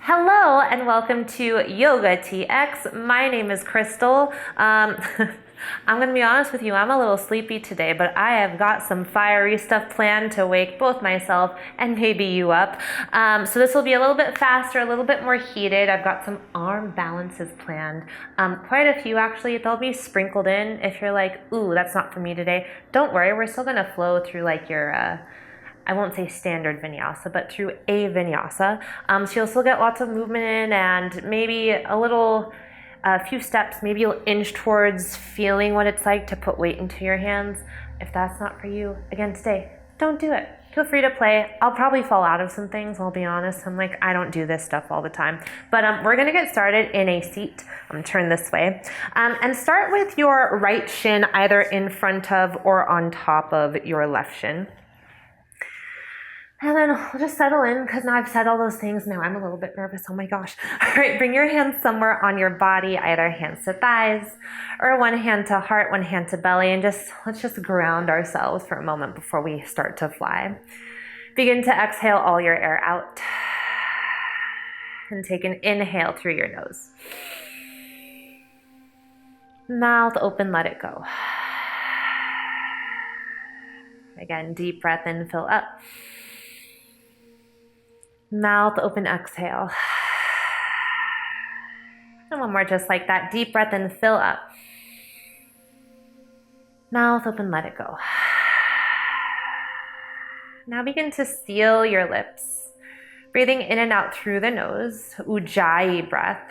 Hello and welcome to Yoga TX. My name is Crystal. I'm going to be honest with you, I'm a little sleepy today, but I have got some fiery stuff planned to wake both myself and maybe you up. So this will be a little bit faster, a little bit more heated. I've got some arm balances planned. Quite a few actually. They'll be sprinkled in. If you're like, ooh, that's not for me today, don't worry. We're still going to flow through like your I won't say standard vinyasa, but through a vinyasa. So you'll still get lots of movement in and maybe a few steps, maybe you'll inch towards feeling what it's like to put weight into your hands. If that's not for you, again, stay. Don't do it. Feel free to play. I'll probably fall out of some things, I'll be honest. I don't do this stuff all the time. But we're gonna get started in a seat. Turn this way. And start with your right shin either in front of or on top of your left shin. And then we'll just settle in because now I've said all those things. Now I'm a little bit nervous. Oh my gosh. All right, bring your hands somewhere on your body, either hands to thighs or one hand to heart, one hand to belly, and let's just ground ourselves for a moment before we start to fly. Begin to exhale all your air out and take an inhale through your nose. Mouth open, let it go. Again, deep breath in, fill up. Mouth open, exhale. And one more just like that. Deep breath in, fill up. Mouth open, let it go. Now begin to seal your lips. Breathing in and out through the nose. Ujjayi breath.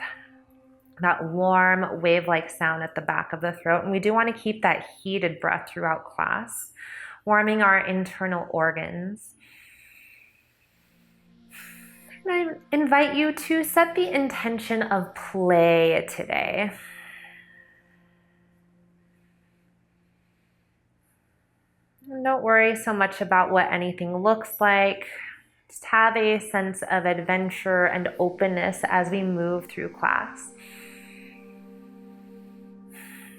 That warm wave-like sound at the back of the throat. And we do want to keep that heated breath throughout class, warming our internal organs. And I invite you to set the intention of play today. And don't worry so much about what anything looks like. Just have a sense of adventure and openness as we move through class.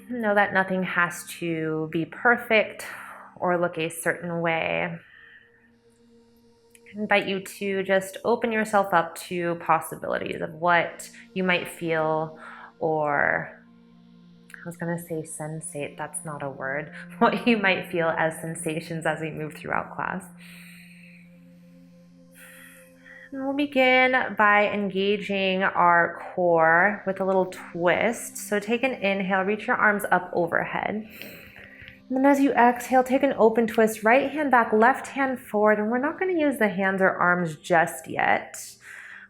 Know that nothing has to be perfect or look a certain way. I invite you to just open yourself up to possibilities of what you might feel, or I was going to say sensate, that's not a word, what you might feel as sensations as we move throughout class. And we'll begin by engaging our core with a little twist. So take an inhale, reach your arms up overhead. And then as you exhale, take an open twist, right hand back, left hand forward. And we're not going to use the hands or arms just yet,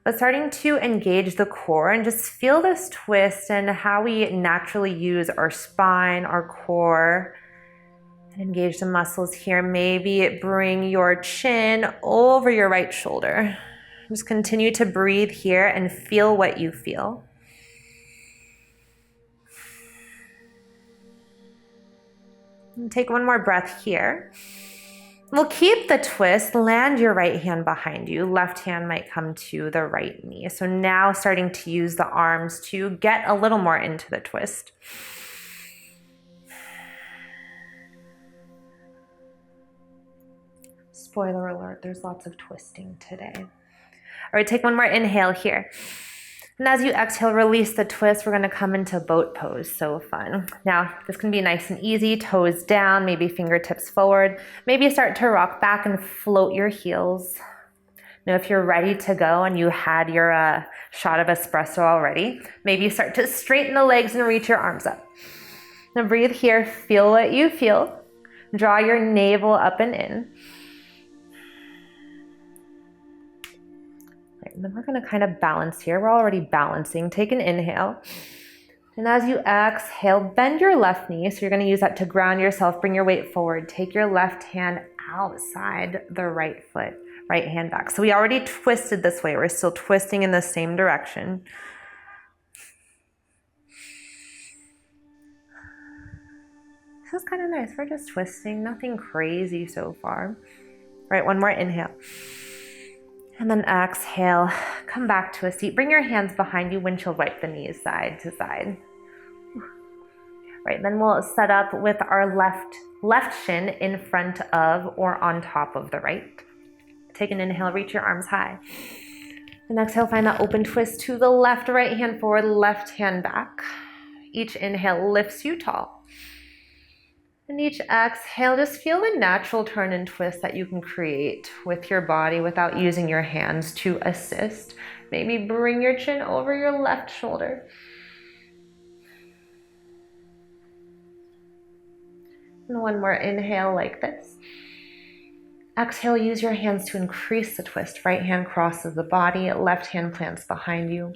but starting to engage the core and just feel this twist and how we naturally use our spine, our core, and engage the muscles here. Maybe bring your chin over your right shoulder. Just continue to breathe here and feel what you feel. And take one more breath here. We'll keep the twist, land your right hand behind you. Left hand might come to the right knee. So now starting to use the arms to get a little more into the twist. Spoiler alert, there's lots of twisting today. All right, take one more inhale here. And as you exhale, release the twist. We're going to come into boat pose. So fun. Now, this can be nice and easy. Toes down, maybe fingertips forward. Maybe start to rock back and float your heels. Now, if you're ready to go and you had your shot of espresso already, maybe start to straighten the legs and reach your arms up. Now, breathe here. Feel what you feel. Draw your navel up and in. And then we're going to kind of balance here. We're already balancing. Take an inhale. And as you exhale, bend your left knee. So you're going to use that to ground yourself. Bring your weight forward. Take your left hand outside the right foot. Right hand back. So we already twisted this way. We're still twisting in the same direction. This is kind of nice. We're just twisting. Nothing crazy so far. All right, one more inhale. And then exhale, come back to a seat. Bring your hands behind you, windshield wipe the knees side to side. Right, then we'll set up with our left shin in front of or on top of the right. Take an inhale, reach your arms high. And exhale, find that open twist to the left, right hand forward, left hand back. Each inhale lifts you tall. And each exhale, just feel the natural turn and twist that you can create with your body without using your hands to assist. Maybe bring your chin over your left shoulder. And one more inhale like this. Exhale, use your hands to increase the twist. Right hand crosses the body, left hand plants behind you.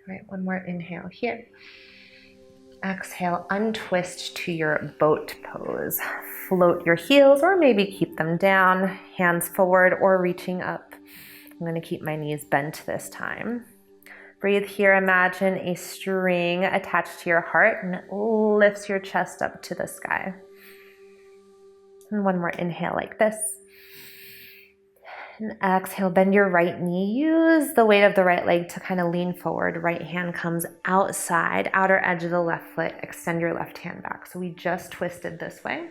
All right, one more inhale here. Exhale, untwist to your boat pose. Float your heels or maybe keep them down, hands forward or reaching up. I'm going to keep my knees bent this time. Breathe here. Imagine a string attached to your heart and it lifts your chest up to the sky. And one more inhale like this. And exhale, bend your right knee. Use the weight of the right leg to kind of lean forward. Right hand comes outside, outer edge of the left foot. Extend your left hand back. So we just twisted this way.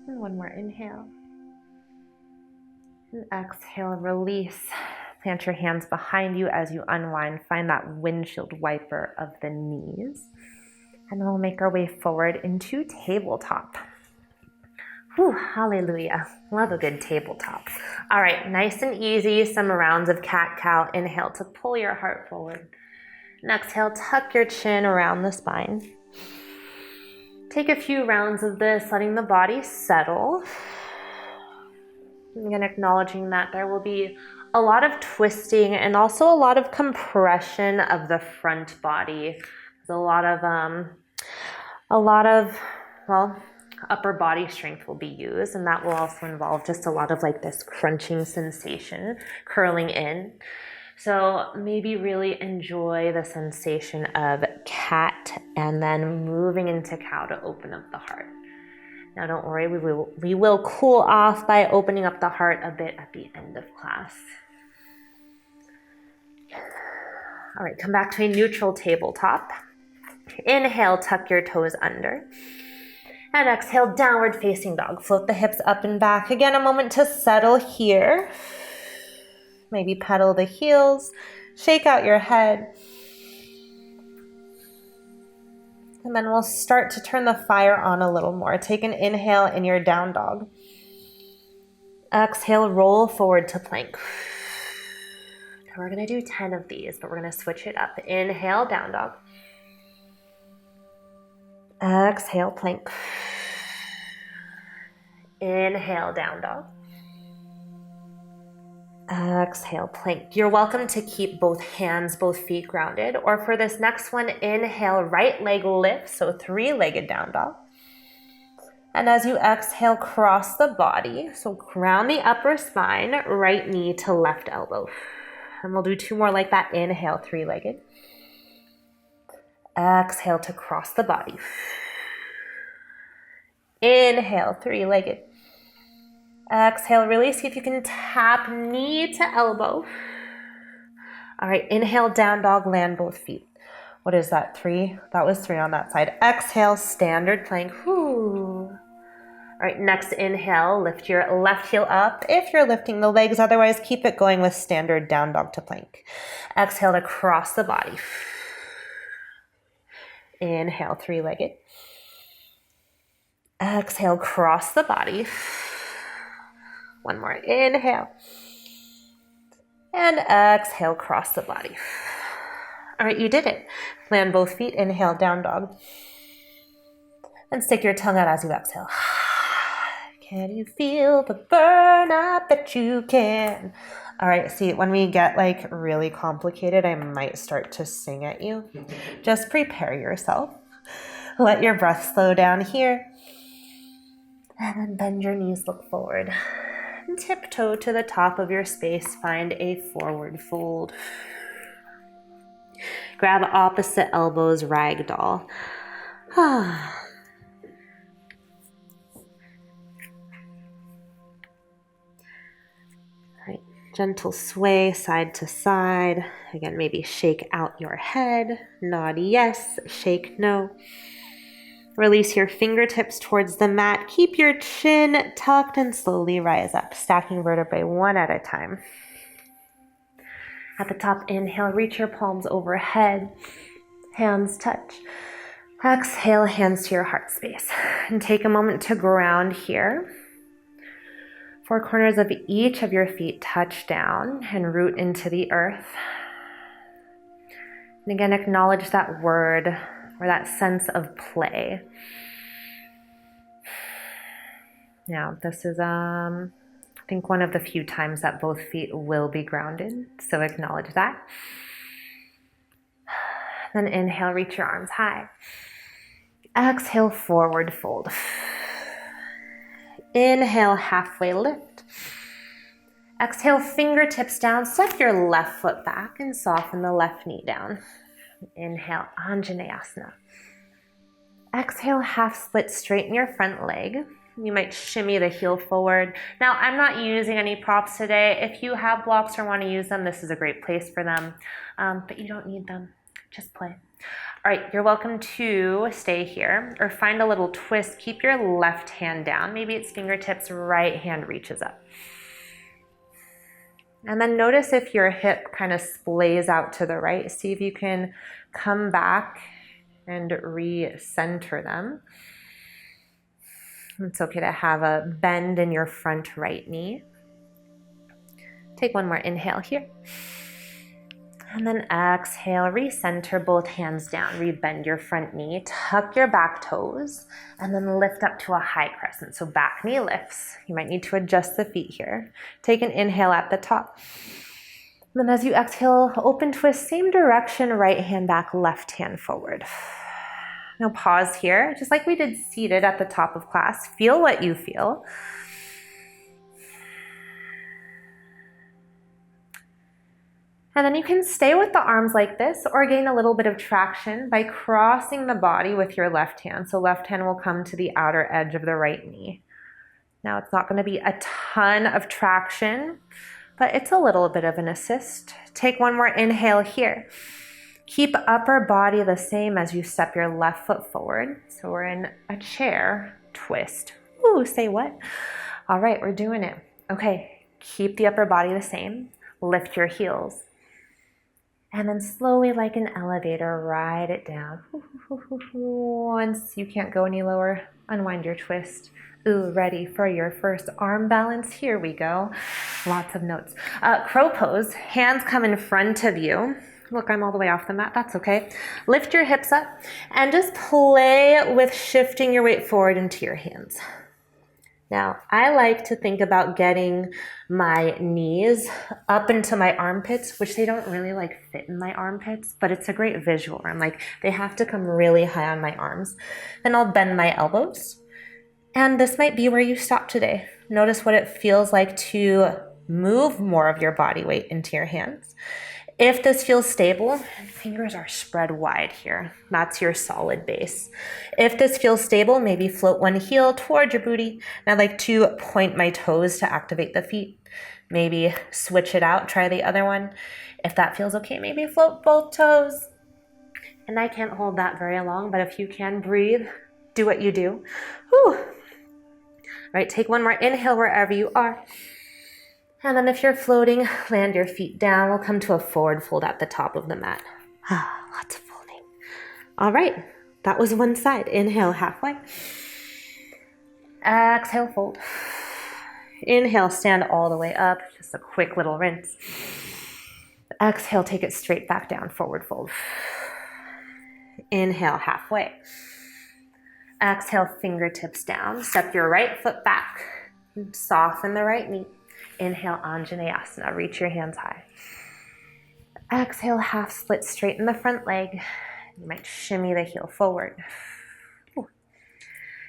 And one more inhale. And exhale, release. Plant your hands behind you as you unwind. Find that windshield wiper of the knees. And then we'll make our way forward into tabletop. Whew, hallelujah. Love a good tabletop. All right, nice and easy. Some rounds of cat-cow. Inhale to pull your heart forward. And exhale, tuck your chin around the spine. Take a few rounds of this, letting the body settle. Again, acknowledging that there will be a lot of twisting and also a lot of compression of the front body. There's a lot of, well, upper body strength will be used, and that will also involve just a lot of like this crunching sensation, curling in. So maybe really enjoy the sensation of cat and then moving into cow to open up the heart. Now don't worry, we will cool off by opening up the heart a bit at the end of class. All right, come back to a neutral tabletop. Inhale, tuck your toes under. And exhale, downward facing dog. Float the hips up and back. Again, a moment to settle here. Maybe pedal the heels, shake out your head. And then we'll start to turn the fire on a little more. Take an inhale in your down dog. Exhale, roll forward to plank. We're going to do 10 of these, but we're going to switch it up. Inhale, down dog. Exhale, plank. Inhale, down dog. Exhale, plank. You're welcome to keep both hands, both feet grounded. Or for this next one, inhale, right leg lift. So 3-legged down dog. And as you exhale, cross the body. So ground the upper spine, right knee to left elbow. And we'll do 2 more like that. Inhale, 3-legged. Exhale to cross the body. Inhale, 3-legged. Exhale, release. See if you can tap knee to elbow. All right, inhale, down dog, land both feet. What is that, 3? That was 3 on that side. Exhale, standard plank. Whoo. All right, next inhale, lift your left heel up if you're lifting the legs. Otherwise, keep it going with standard down dog to plank. Exhale to cross the body. Inhale, 3-legged. Exhale, cross the body. One more. Inhale. And exhale, cross the body. All right, you did it. Land both feet. Inhale, down dog. And stick your tongue out as you exhale. Can you feel the burn up that you can? All right, see, when we get like really complicated, I might start to sing at you. Just prepare yourself. Let your breath slow down here. And then bend your knees, look forward. And tiptoe to the top of your space. Find a forward fold. Grab opposite elbows, ragdoll. Right. Gentle sway side to side. Again, maybe shake out your head. Nod yes, shake no. Release your fingertips towards the mat. Keep your chin tucked and slowly rise up, stacking vertebrae one at a time. At the top, inhale, reach your palms overhead. Hands touch. Exhale, hands to your heart space. And take a moment to ground here. Four corners of each of your feet touch down and root into the earth. And again, acknowledge that word or that sense of play. Now, this is, I think, one of the few times that both feet will be grounded, so acknowledge that. Then inhale, reach your arms high. Exhale, forward fold. Inhale, halfway lift. Exhale, fingertips down, step your left foot back and soften the left knee down. Inhale, Anjaneyasana. Exhale, half split, straighten your front leg. You might shimmy the heel forward. Now, I'm not using any props today. If you have blocks or want to use them, this is a great place for them, but you don't need them. Just play. All right, you're welcome to stay here or find a little twist. Keep your left hand down. Maybe it's fingertips, right hand reaches up. And then notice if your hip kind of splays out to the right. See if you can come back and recenter them. It's okay to have a bend in your front right knee. Take one more inhale here. And then exhale, recenter both hands down, rebend your front knee, tuck your back toes, and then lift up to a high crescent. So back knee lifts. You might need to adjust the feet here. Take an inhale at the top. And then as you exhale, open twist, same direction, right hand back, left hand forward. Now pause here, just like we did seated at the top of class. Feel what you feel. And then you can stay with the arms like this or gain a little bit of traction by crossing the body with your left hand. So left hand will come to the outer edge of the right knee. Now it's not going to be a ton of traction, but it's a little bit of an assist. Take one more inhale here. Keep upper body the same as you step your left foot forward. So we're in a chair twist. Ooh, say what? All right, we're doing it. Okay, keep the upper body the same. Lift your heels. And then slowly, like an elevator, ride it down. Once you can't go any lower, unwind your twist. Ooh, ready for your first arm balance? Here we go. Lots of notes. Crow pose, hands come in front of you. Look, I'm all the way off the mat, that's okay. Lift your hips up and just play with shifting your weight forward into your hands. Now, I like to think about getting my knees up into my armpits, which they don't really like fit in my armpits, but it's a great visual. I'm like, they have to come really high on my arms. Then I'll bend my elbows. And this might be where you stop today. Notice what it feels like to move more of your body weight into your hands. If this feels stable, fingers are spread wide here. That's your solid base. If this feels stable, maybe float one heel toward your booty. And I like to point my toes to activate the feet. Maybe switch it out, try the other one. If that feels okay, maybe float both toes. And I can't hold that very long, but if you can breathe, do what you do. Whew. All right, take one more inhale wherever you are. And then if you're floating, land your feet down. We'll come to a forward fold at the top of the mat. Lots of folding. All right, that was one side. Inhale, halfway. Exhale, fold. Inhale, stand all the way up. Just a quick little rinse. Exhale, take it straight back down, forward fold. Inhale, halfway. Exhale, fingertips down. Step your right foot back. Soften the right knee. Inhale, Anjaneyasana. Reach your hands high. Exhale, half split, straighten the front leg. You might shimmy the heel forward. Ooh.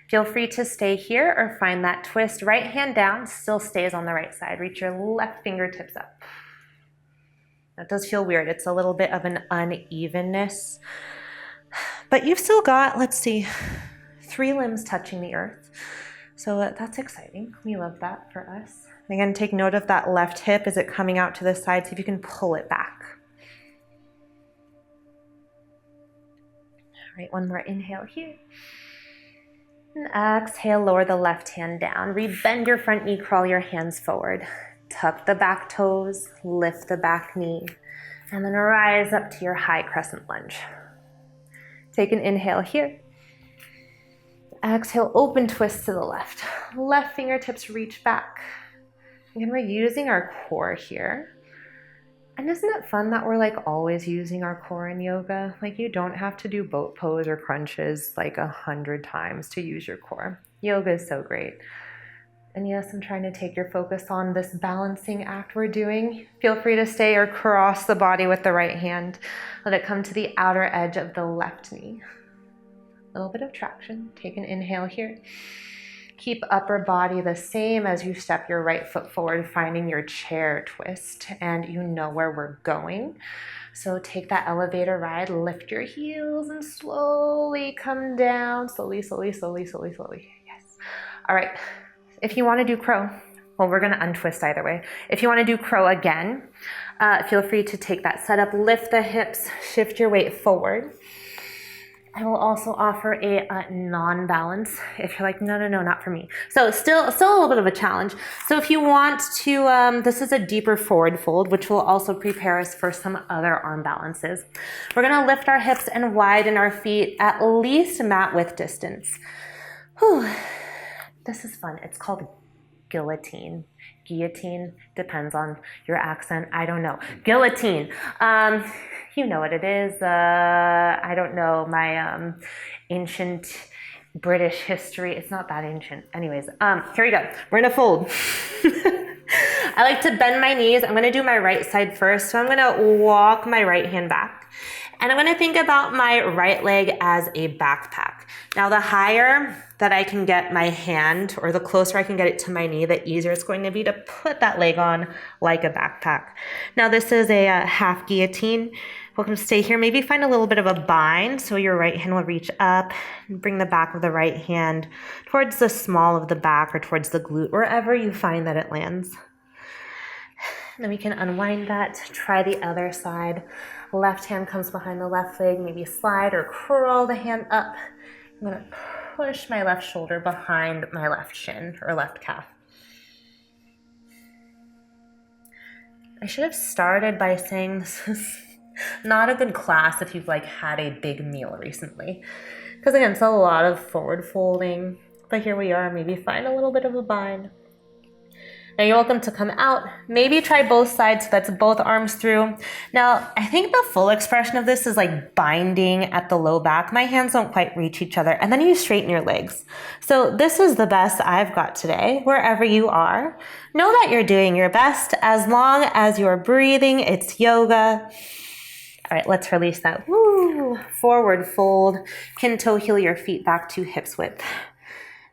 Feel free to stay here or find that twist. Right hand down, still stays on the right side. Reach your left fingertips up. That does feel weird. It's a little bit of an unevenness. But you've still got, let's see, 3 limbs touching the earth. So that's exciting. We love that for us. Again, take note of that left hip. Is it coming out to the side? See if you can pull it back. All right, one more inhale here. And exhale, lower the left hand down. Rebend your front knee, crawl your hands forward. Tuck the back toes, lift the back knee, and then rise up to your high crescent lunge. Take an inhale here. Exhale, open twist to the left. Left fingertips reach back. Again, we're using our core here. And isn't it fun that we're like always using our core in yoga? Like you don't have to do boat pose or crunches like 100 times to use your core. Yoga is so great. And yes, I'm trying to take your focus on this balancing act we're doing. Feel free to stay or cross the body with the right hand. Let it come to the outer edge of the left knee. A little bit of traction. Take an inhale here. Keep upper body the same as you step your right foot forward, finding your chair twist, and you know where we're going. So take that elevator ride, lift your heels, and slowly come down. Slowly, slowly, slowly, slowly, slowly. Yes. All right. If you want to do crow, well, we're going to untwist either way. If you want to do crow again, feel free to take that setup, lift the hips, shift your weight forward. I will also offer a non-balance if you're like, no, not for me. So still a little bit of a challenge. So if you want to, this is a deeper forward fold, which will also prepare us for some other arm balances. We're gonna lift our hips and widen our feet at least mat width distance. Whew. This is fun. It's called guillotine. Guillotine depends on your accent. I don't know. Guillotine. You know what it is. I don't know my ancient British history. It's not that ancient. Anyways, here we go. We're gonna fold. I like to bend my knees. I'm gonna do my right side first. So I'm gonna walk my right hand back. And I'm gonna think about my right leg as a backpack. Now the higher that I can get my hand, or the closer I can get it to my knee, the easier it's going to be to put that leg on like a backpack. Now this is a half guillotine. Welcome to stay here. Maybe find a little bit of a bind so your right hand will reach up and bring the back of the right hand towards the small of the back or towards the glute, wherever you find that it lands. Then we can unwind that, try the other side. Left hand comes behind the left leg, maybe slide or curl the hand up. I'm gonna push my left shoulder behind my left shin or left calf. I should have started by saying this is not a good class if you've like had a big meal recently. Because again, it's a lot of forward folding, but here we are, maybe find a little bit of a bind. Now you're welcome to come out, maybe try both sides, so that's both arms through. Now, I think the full expression of this is like binding at the low back. My hands don't quite reach each other, and then you straighten your legs. So this is the best I've got today, wherever you are. Know that you're doing your best as long as you're breathing. It's yoga. All right, let's release that. Woo! Forward fold. Pin toe heel your feet back to hips width.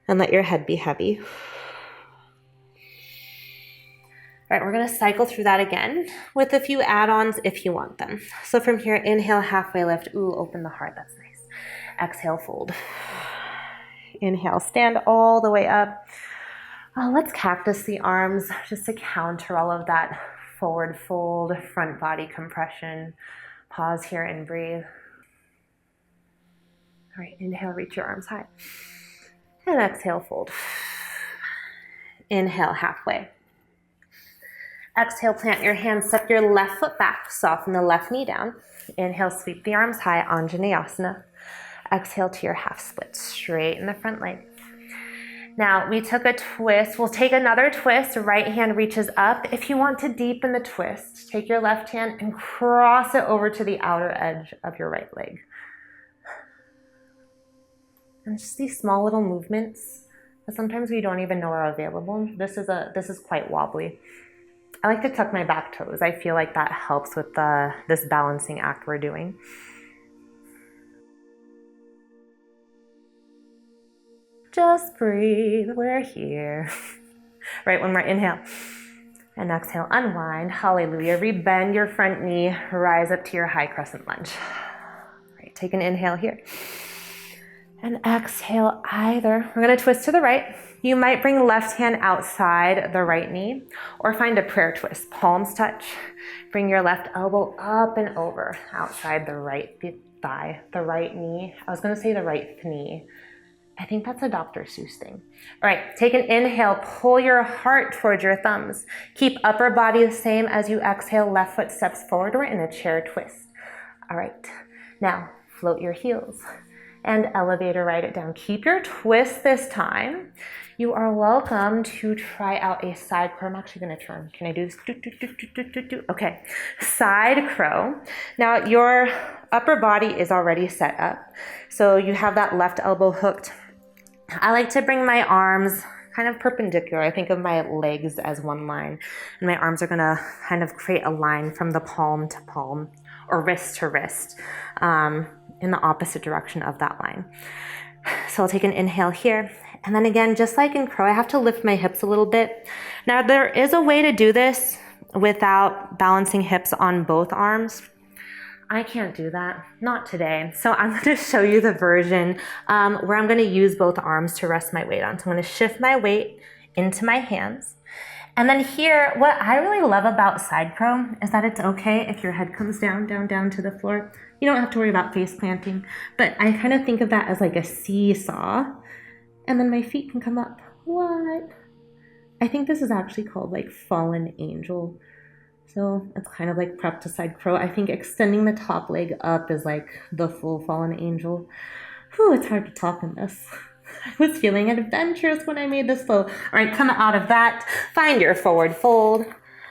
And let your head be heavy. All right, we're gonna cycle through that again with a few add-ons if you want them. So from here, inhale, halfway lift. Ooh, open the heart, that's nice. Exhale, fold. Inhale, stand all the way up. Let's cactus the arms just to counter all of that forward fold, front body compression. Pause here and breathe. All right, inhale, reach your arms high. And exhale, fold. Inhale, halfway. Exhale, plant your hands, step your left foot back, soften the left knee down. Inhale, sweep the arms high, Anjaneyasana. Exhale to your half split, straighten the front leg. Now, we took a twist. We'll take another twist. Right hand reaches up. If you want to deepen the twist, take your left hand and cross it over to the outer edge of your right leg. And just these small little movements that sometimes we don't even know are available. This is quite wobbly. I like to tuck my back toes. I feel like that helps with this balancing act we're doing. Just breathe, we're here. Right, one more inhale. And exhale, unwind, hallelujah. Rebend your front knee, rise up to your high crescent lunge. Right, take an inhale here. And exhale either. We're gonna twist to the right. You might bring left hand outside the right knee or find a prayer twist. Palms touch. Bring your left elbow up and over outside the right thigh, the right knee. I was gonna say the right knee. I think that's a Dr. Seuss thing. All right, take an inhale, pull your heart towards your thumbs. Keep upper body the same as you exhale, left foot steps forward. We're in a chair twist. All right, now float your heels and elevate or write it down. Keep your twist this time. You are welcome to try out a side crow. I'm actually gonna turn. Can I do this? Okay, side crow. Now your upper body is already set up. So you have that left elbow hooked. I like to bring my arms kind of perpendicular. I think of my legs as one line, and my arms are gonna kind of create a line from the palm to palm or wrist to wrist in the opposite direction of that line. So I'll take an inhale here. And then again, just like in crow, I have to lift my hips a little bit. Now there is a way to do this without balancing hips on both arms. I can't do that, not today. So I'm gonna show you the version where I'm gonna use both arms to rest my weight on. So I'm gonna shift my weight into my hands. And then here, what I really love about side crow is that it's okay if your head comes down to the floor. You don't have to worry about face planting, but I kind of think of that as like a seesaw, and then my feet can come up. What? I think this is actually called like fallen angel. So it's kind of like prep to side crow. I think extending the top leg up is like the full fallen angel. Whew, it's hard to talk in this. I was feeling adventurous when I made this flow. All right, come out of that. Find your forward fold.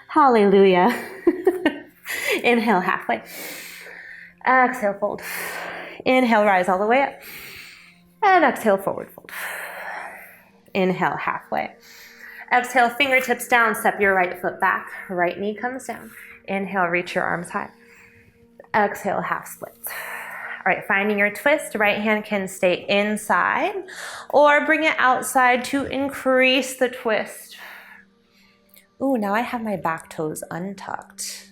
Hallelujah. Inhale halfway. Exhale, fold. Inhale, rise all the way up. And exhale, forward fold. Inhale, halfway. Exhale, fingertips down, step your right foot back. Right knee comes down. Inhale, reach your arms high. Exhale, half splits. All right, finding your twist, right hand can stay inside or bring it outside to increase the twist. Ooh, now I have my back toes untucked.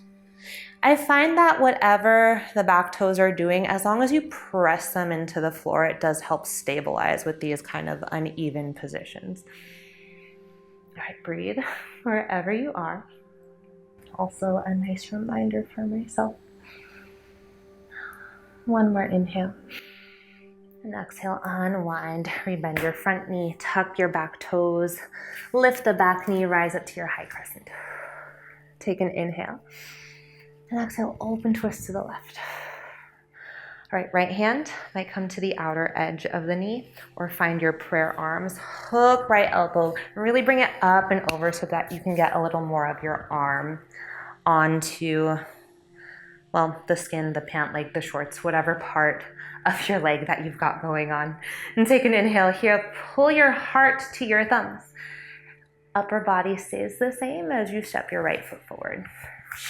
I find that whatever the back toes are doing, as long as you press them into the floor, it does help stabilize with these kind of uneven positions. All right, breathe wherever you are. Also a nice reminder for myself. One more inhale. And exhale, unwind, rebend your front knee, tuck your back toes, lift the back knee, rise up to your high crescent. Take an inhale. And exhale, open twist to the left. All right, right hand might come to the outer edge of the knee or find your prayer arms. Hook right elbow, really bring it up and over so that you can get a little more of your arm onto, well, the skin, the pant leg, the shorts, whatever part of your leg that you've got going on. And take an inhale here, pull your heart to your thumbs. Upper body stays the same as you step your right foot forward.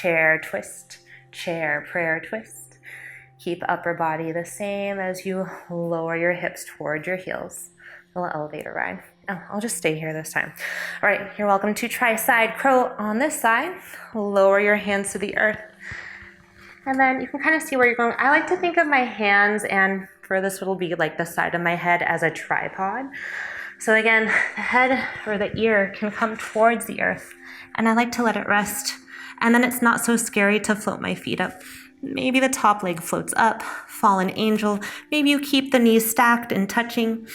Chair twist, chair, prayer twist. Keep upper body the same as you lower your hips toward your heels. A little elevator ride. Oh, I'll just stay here this time. All right, you're welcome to try side crow on this side. Lower your hands to the earth. And then you can kind of see where you're going. I like to think of my hands, and for this it'll be like the side of my head as a tripod. So again, the head or the ear can come towards the earth, and I like to let it rest. And then it's not so scary to float my feet up. Maybe the top leg floats up, fallen angel. Maybe you keep the knees stacked and touching.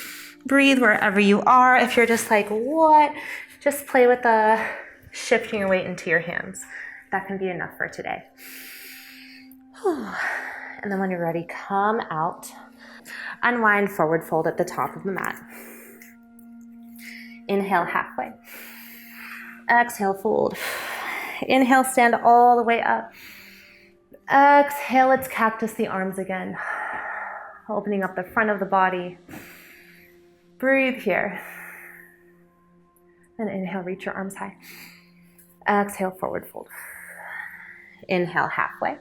Breathe wherever you are. If you're just like, what? Just play with the shifting your weight into your hands. That can be enough for today. And then when you're ready, come out. Unwind, forward fold at the top of the mat. Inhale halfway. Exhale, fold. Inhale, stand all the way up. Exhale, let's cactus the arms again. Opening up the front of the body. Breathe here. And inhale, reach your arms high. Exhale, forward fold. Inhale, halfway.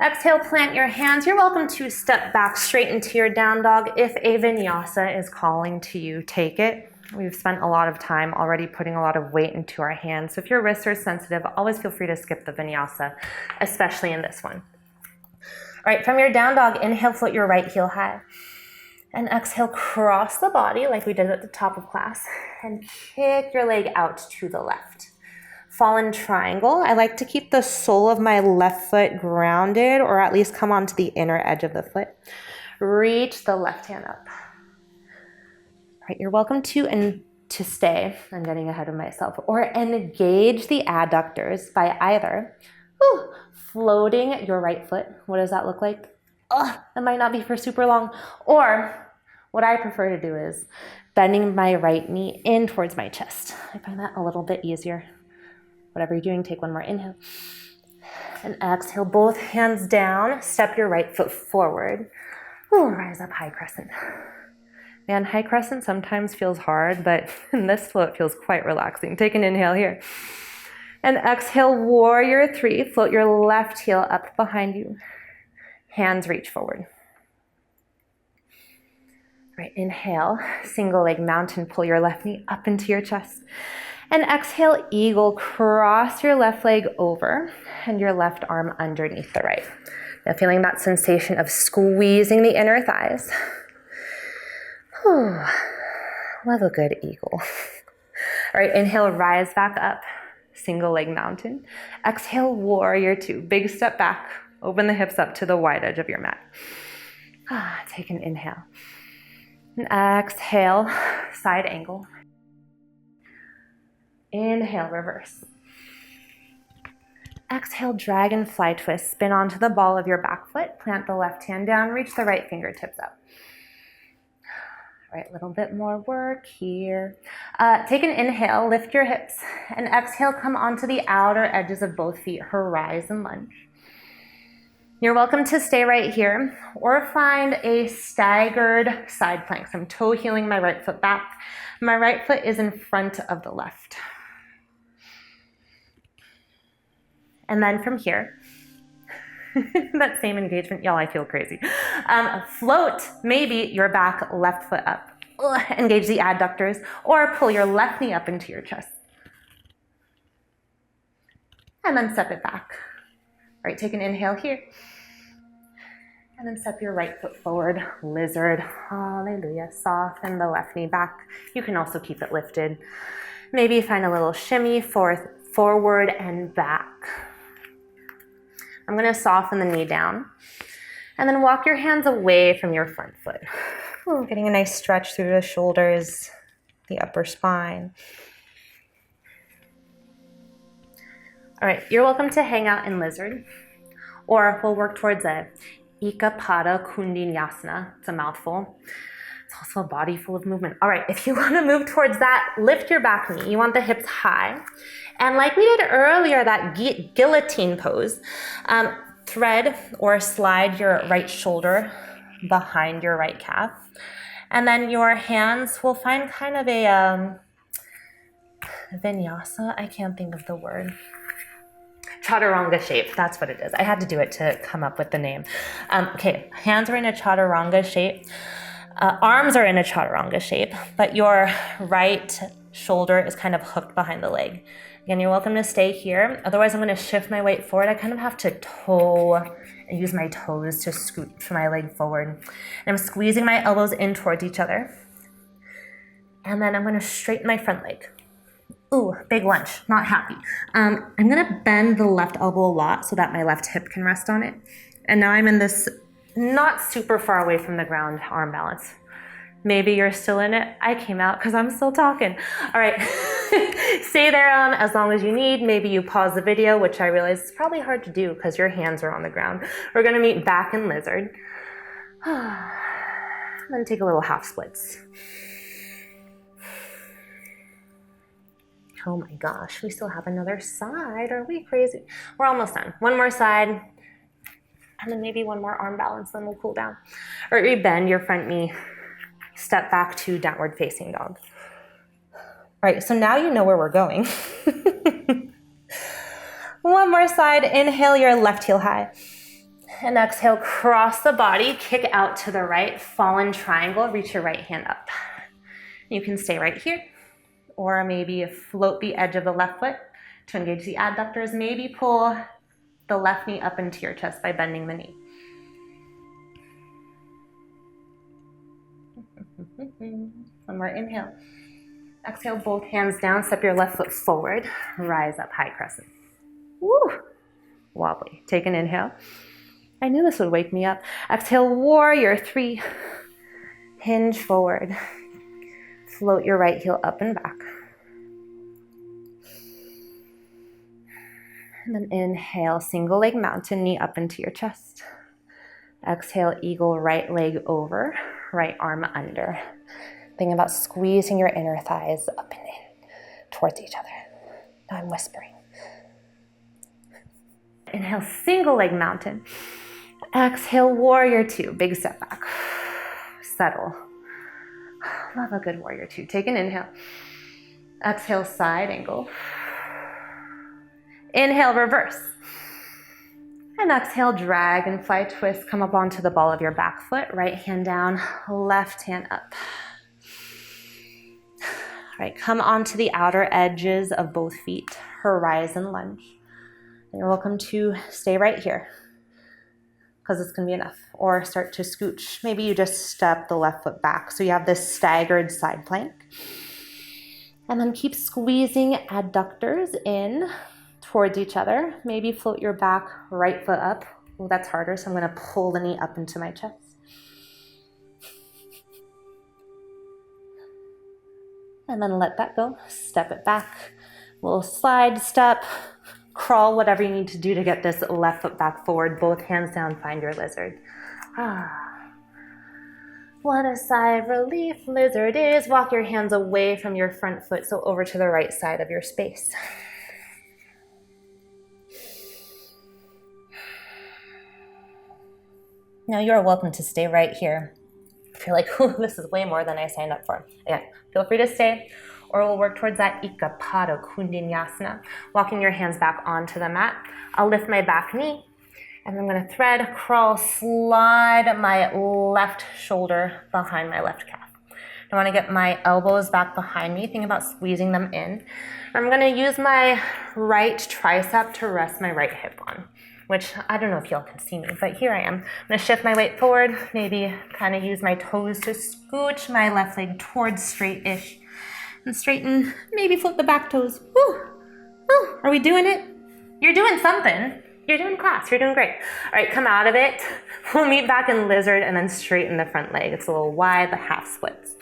Exhale, plant your hands. You're welcome to step back straight into your down dog. If a vinyasa is calling to you, take it. We've spent a lot of time already putting a lot of weight into our hands. So if your wrists are sensitive, always feel free to skip the vinyasa, especially in this one. All right, from your down dog, inhale, float your right heel high. And exhale, cross the body like we did at the top of class and kick your leg out to the left. Fallen triangle. I like to keep the sole of my left foot grounded, or at least come onto the inner edge of the foot. Reach the left hand up. All right, you're welcome to stay. I'm getting ahead of myself. Or engage the adductors by either floating your right foot. What does that look like? It might not be for super long. Or what I prefer to do is bending my right knee in towards my chest. I find that a little bit easier. Whatever you're doing, take one more inhale. And exhale, both hands down. Step your right foot forward. Rise up, high crescent. Man, high crescent sometimes feels hard, but in this flow it feels quite relaxing. Take an inhale here. And exhale, warrior three. Float your left heel up behind you. Hands reach forward. Right, inhale, single leg mountain, pull your left knee up into your chest. And exhale, eagle, cross your left leg over and your left arm underneath the right. Now feeling that sensation of squeezing the inner thighs. Love a good eagle. All right, inhale, rise back up, single leg mountain. Exhale, warrior two, big step back, open the hips up to the wide edge of your mat. Take an inhale. And exhale, side angle. Inhale, reverse. Exhale, dragonfly twist. Spin onto the ball of your back foot. Plant the left hand down. Reach the right fingertips up. All right, a little bit more work here. Take an inhale, lift your hips. And exhale, come onto the outer edges of both feet. Horizon lunge. You're welcome to stay right here or find a staggered side plank. So I'm toe heeling my right foot back. My right foot is in front of the left. And then from here, that same engagement, y'all, I feel crazy. Float maybe your back left foot up. Engage the adductors or pull your left knee up into your chest. And then step it back. All right, take an inhale here. And then step your right foot forward, lizard, hallelujah. Soften the left knee back. You can also keep it lifted. Maybe find a little shimmy forward and back. I'm gonna soften the knee down. And then walk your hands away from your front foot. Getting a nice stretch through the shoulders, the upper spine. All right, you're welcome to hang out in lizard, or we'll work towards a Ekapada Kundinyasana. It's a mouthful. It's also a body full of movement. All right, if you want to move towards that, lift your back knee. You want the hips high. And like we did earlier, that guillotine pose, thread or slide your right shoulder behind your right calf. And then your hands will find kind of a vinyasa. I can't think of the word. Chaturanga shape, that's what it is. I had to do it to come up with the name. Okay, hands are in a chaturanga shape. Arms are in a chaturanga shape, but your right shoulder is kind of hooked behind the leg. Again, you're welcome to stay here. Otherwise, I'm gonna shift my weight forward. I kind of have to toe and use my toes to scoot my leg forward. And I'm squeezing my elbows in towards each other. And then I'm gonna straighten my front leg. Ooh, big lunge, not happy. I'm gonna bend the left elbow a lot so that my left hip can rest on it. And now I'm in this not super far away from the ground arm balance. Maybe you're still in it. I came out because I'm still talking. All right, stay there as long as you need. Maybe you pause the video, which I realize is probably hard to do because your hands are on the ground. We're gonna meet back in lizard. Then take a little half splits. Oh my gosh, we still have another side. Are we crazy? We're almost done. One more side, and then maybe one more arm balance, then we'll cool down. Or you bend your front knee, step back to downward facing dog. All right, so now you know where we're going. One more side, inhale your left heel high. And exhale, cross the body, kick out to the right, fallen triangle, reach your right hand up. You can stay right here. Or maybe float the edge of the left foot to engage the adductors. Maybe pull the left knee up into your chest by bending the knee. One more inhale. Exhale, both hands down, step your left foot forward, rise up, high crescent. Woo! Wobbly. Take an inhale. I knew this would wake me up. Exhale, warrior three. Hinge forward. Float your right heel up and back. And then inhale, single leg mountain, knee up into your chest. Exhale, eagle, right leg over, right arm under. Think about squeezing your inner thighs up and in towards each other. Now I'm whispering. Inhale, single leg mountain. Exhale, warrior two, big step back. Settle. Love a good warrior two. Take an inhale. Exhale, side angle. Inhale, reverse. And exhale, dragonfly twist. Come up onto the ball of your back foot. Right hand down, left hand up. All right, come onto the outer edges of both feet. Horizon lunge. And you're welcome to stay right here, because it's going to be enough. Or start to scooch. Maybe you just step the left foot back. So you have this staggered side plank. And then keep squeezing adductors in towards each other. Maybe float your back right foot up. Oh, that's harder, so I'm going to pull the knee up into my chest. And then let that go. Step it back. Little slide step. Crawl, whatever you need to do to get this left foot back forward. Both hands down, find your lizard. What a sigh of relief lizard is. Walk your hands away from your front foot, so over to the right side of your space. Now you're welcome to stay right here. If you're like, oh, this is way more than I signed up for. Again, feel free to stay, or we'll work towards that Ikapada Kundinyasana, walking your hands back onto the mat. I'll lift my back knee, and I'm gonna thread, crawl, slide my left shoulder behind my left calf. I wanna get my elbows back behind me. Think about squeezing them in. I'm gonna use my right tricep to rest my right hip on, which I don't know if y'all can see me, but here I am. I'm gonna shift my weight forward, maybe kind of use my toes to scooch my left leg towards straight-ish, and straighten, maybe flip the back toes. Woo! Woo! Are we doing it? You're doing something. You're doing class, you're doing great. All right, come out of it. We'll meet back in lizard and then straighten the front leg. It's a little wide, the half splits.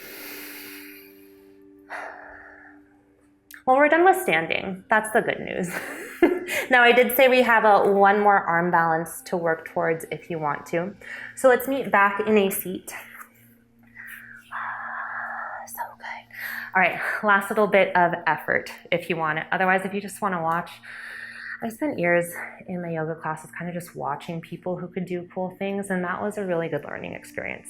Well, we're done with standing. That's the good news. Now, I did say we have one more arm balance to work towards if you want to. So let's meet back in a seat. So good. All right, last little bit of effort if you want it. Otherwise, if you just want to watch, I spent years in my yoga classes kind of just watching people who could do cool things, and that was a really good learning experience.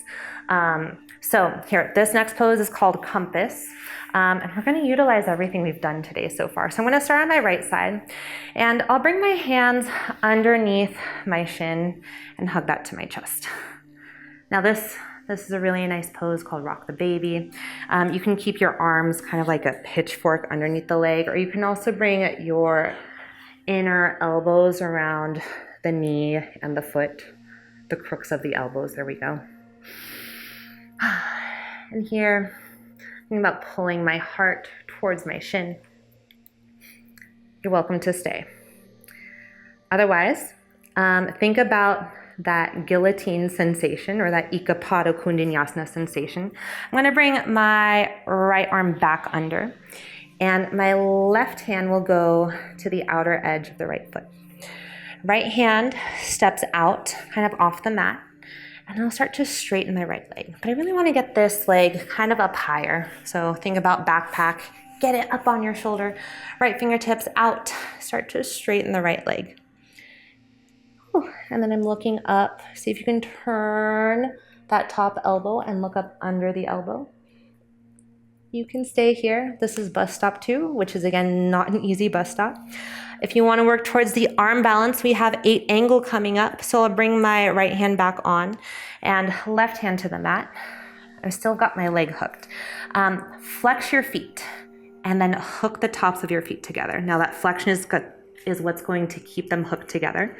So here, this next pose is called compass, and we're going to utilize everything we've done today so far. So I'm going to start on my right side, and I'll bring my hands underneath my shin and hug that to my chest. Now this is a really nice pose called Rock the Baby. You can keep your arms kind of like a pitchfork underneath the leg, or you can also bring your inner elbows around the knee and the foot, the crooks of the elbows. There we go. And here, think about pulling my heart towards my shin. You're welcome to stay. Otherwise, think about that guillotine sensation, or that Ikapada Kundinyasana sensation. I'm going to bring my right arm back under, and my left hand will go to the outer edge of the right foot. Right hand steps out, kind of off the mat, and I'll start to straighten my right leg. But I really want to get this leg kind of up higher. So think about backpack, get it up on your shoulder, right fingertips out, start to straighten the right leg. And then I'm looking up. See if you can turn that top elbow and look up under the elbow. You can stay here. This is bus stop 2, which is again not an easy bus stop. If you want to work towards the arm balance, we have 8 angle coming up. So I'll bring my right hand back on and left hand to the mat. I've still got my leg hooked. Flex your feet and then hook the tops of your feet together. Now that flexion is good. is what's going to keep them hooked together.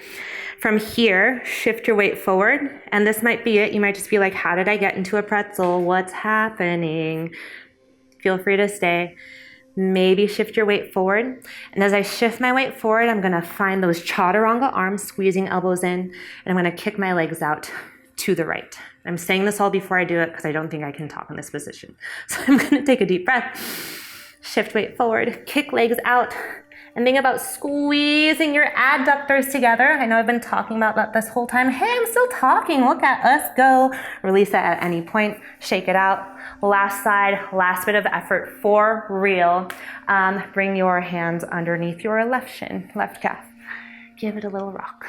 From here, shift your weight forward, and this might be it. You might just be like, how did I get into a pretzel? What's happening? Feel free to stay. Maybe shift your weight forward. And as I shift my weight forward, I'm gonna find those chaturanga arms, squeezing elbows in, and I'm gonna kick my legs out to the right. I'm saying this all before I do it because I don't think I can talk in this position. So I'm gonna take a deep breath, shift weight forward, kick legs out, and think about squeezing your adductors together. I know I've been talking about that this whole time. Hey, I'm still talking. Look at us go. Release that at any point. Shake it out. Last side, last bit of effort for real. Bring your hands underneath your left shin, left calf. Give it a little rock.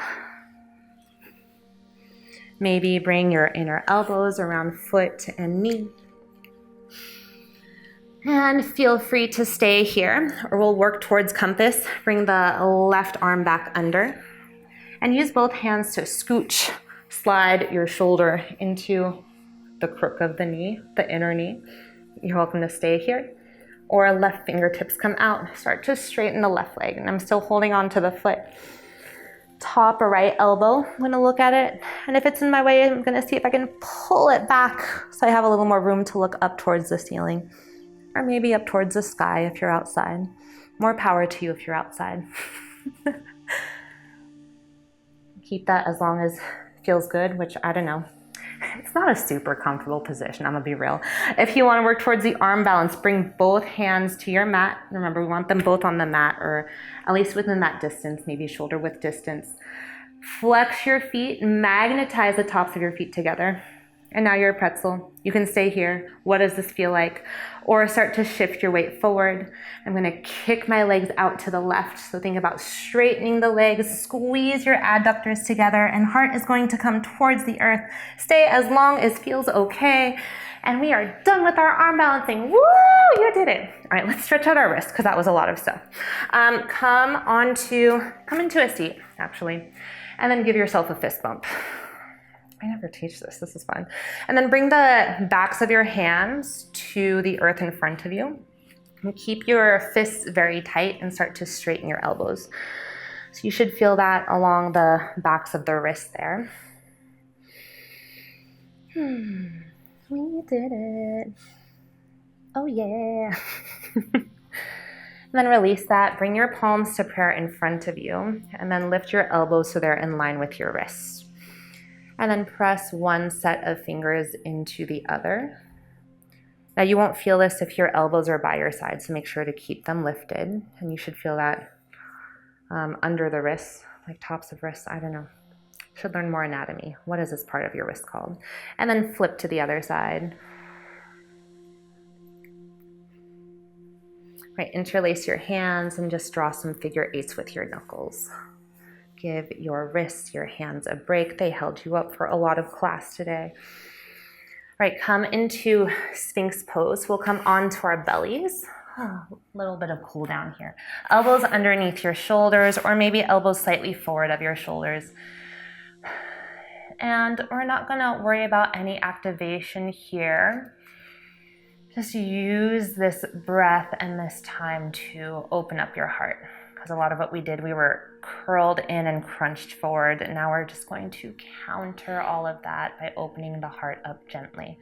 Maybe bring your inner elbows around foot and knee. And feel free to stay here, or we'll work towards compass. Bring the left arm back under and use both hands to scooch, slide your shoulder into the crook of the knee, the inner knee. You're welcome to stay here. Or left fingertips come out. Start to straighten the left leg, and I'm still holding on to the foot. Top or right elbow, I'm gonna look at it, and if it's in my way, I'm gonna see if I can pull it back so I have a little more room to look up towards the ceiling. Or maybe up towards the sky if you're outside. More power to you if you're outside. Keep that as long as it feels good, which I don't know. It's not a super comfortable position, I'm gonna be real. If you wanna work towards the arm balance, bring both hands to your mat. Remember, we want them both on the mat, or at least within that distance, maybe shoulder width distance. Flex your feet, magnetize the tops of your feet together. And now you're a pretzel. You can stay here. What does this feel like? Or start to shift your weight forward. I'm gonna kick my legs out to the left. So think about straightening the legs, squeeze your adductors together, and heart is going to come towards the earth. Stay as long as feels okay. And we are done with our arm balancing. Woo, you did it. All right, let's stretch out our wrists because that was a lot of stuff. Come into a seat, actually, and then give yourself a fist bump. I never teach this. This is fun. And then bring the backs of your hands to the earth in front of you. And keep your fists very tight and start to straighten your elbows. So you should feel that along the backs of the wrists there. We did it. Oh yeah. And then release that. Bring your palms to prayer in front of you. And then lift your elbows so they're in line with your wrists. And then press one set of fingers into the other. Now you won't feel this if your elbows are by your side, so make sure to keep them lifted. And you should feel that under the wrists, like tops of wrists, I don't know. Should learn more anatomy. What is this part of your wrist called? And then flip to the other side. Right, interlace your hands and just draw some figure eights with your knuckles. Give your wrists, your hands a break. They held you up for a lot of class today. All right, come into Sphinx pose. We'll come onto our bellies. A little bit of cool down here. Elbows underneath your shoulders, or maybe elbows slightly forward of your shoulders. And we're not gonna worry about any activation here. Just use this breath and this time to open up your heart. Because a lot of what we did, we were curled in and crunched forward. And now we're just going to counter all of that by opening the heart up gently.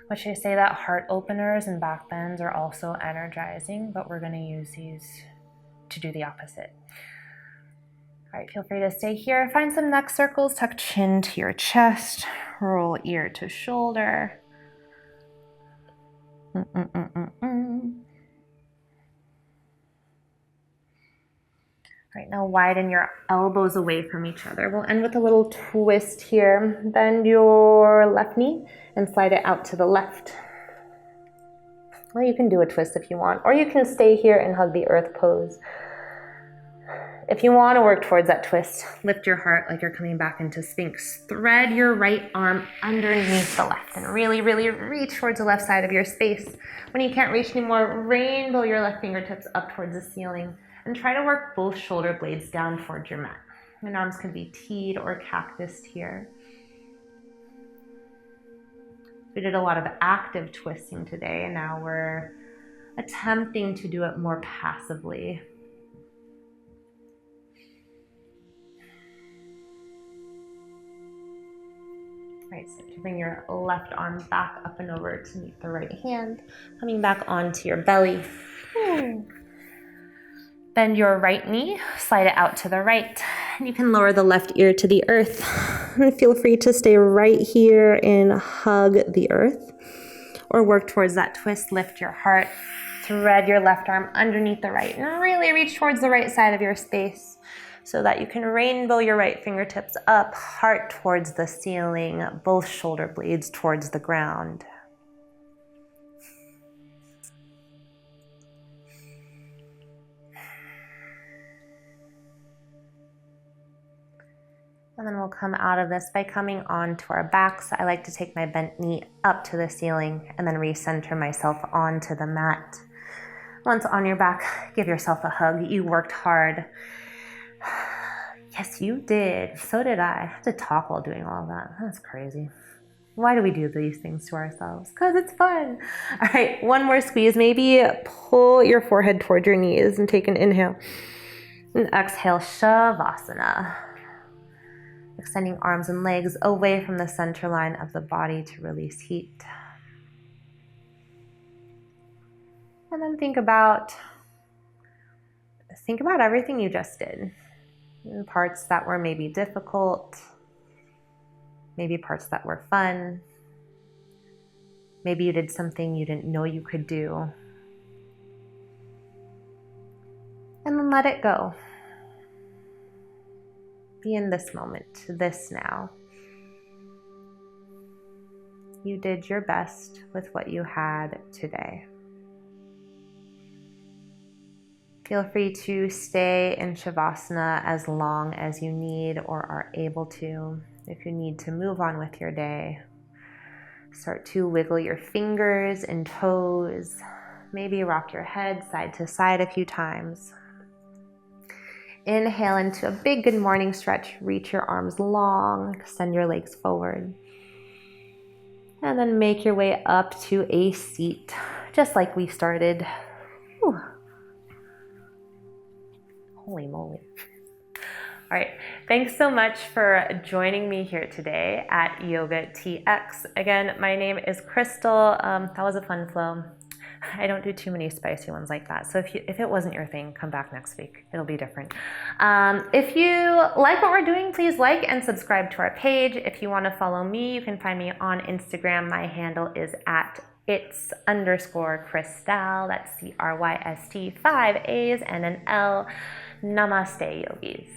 Which I say that heart openers and back bends are also energizing, but we're going to use these to do the opposite. All right, feel free to stay here. Find some neck circles, tuck chin to your chest, roll ear to shoulder. Right, now widen your elbows away from each other. We'll end with a little twist here. Bend your left knee and slide it out to the left. Or you can do a twist if you want, or you can stay here and hug the earth pose. If you want to work towards that twist, lift your heart like you're coming back into Sphinx. Thread your right arm underneath the left and really, really reach towards the left side of your space. When you can't reach anymore, rainbow your left fingertips up towards the ceiling. And try to work both shoulder blades down towards your mat. And arms can be teed or cactused here. We did a lot of active twisting today, and now we're attempting to do it more passively. Nice. To bring your left arm back up and over to meet the right hand, coming back onto your belly. Bend your right knee, slide it out to the right. And you can lower the left ear to the earth. And feel free to stay right here and hug the earth. Or work towards that twist, lift your heart. Thread your left arm underneath the right. And really reach towards the right side of your space so that you can rainbow your right fingertips up, heart towards the ceiling, both shoulder blades towards the ground. And then we'll come out of this by coming onto our backs. I like to take my bent knee up to the ceiling and then recenter myself onto the mat. Once on your back, give yourself a hug. You worked hard. Yes, you did. So did I. I have to talk while doing all of that. That's crazy. Why do we do these things to ourselves? Because it's fun. All right, one more squeeze. Maybe pull your forehead towards your knees and take an inhale. And exhale, Shavasana. Extending arms and legs away from the center line of the body to release heat. And then think about everything you just did. Parts that were maybe difficult, maybe parts that were fun. Maybe you did something you didn't know you could do. And then let it go. Be in this moment, this now. You did your best with what you had today. Feel free to stay in Shavasana as long as you need or are able to. If you need to move on with your day, start to wiggle your fingers and toes. Maybe rock your head side to side a few times. Inhale into a big good morning stretch. Reach your arms long, extend your legs forward. And then make your way up to a seat, just like we started. Whew. Holy moly. All right, thanks so much for joining me here today at Yoga TX. Again, my name is Crystal. That was a fun flow. I don't do too many spicy ones like that. So if it wasn't your thing, come back next week. It'll be different. If you like what we're doing, please like and subscribe to our page. If you want to follow me, you can find me on Instagram. My handle is at its_Crystal. That's CRYST, 5 A's and an L. Namaste, yogis.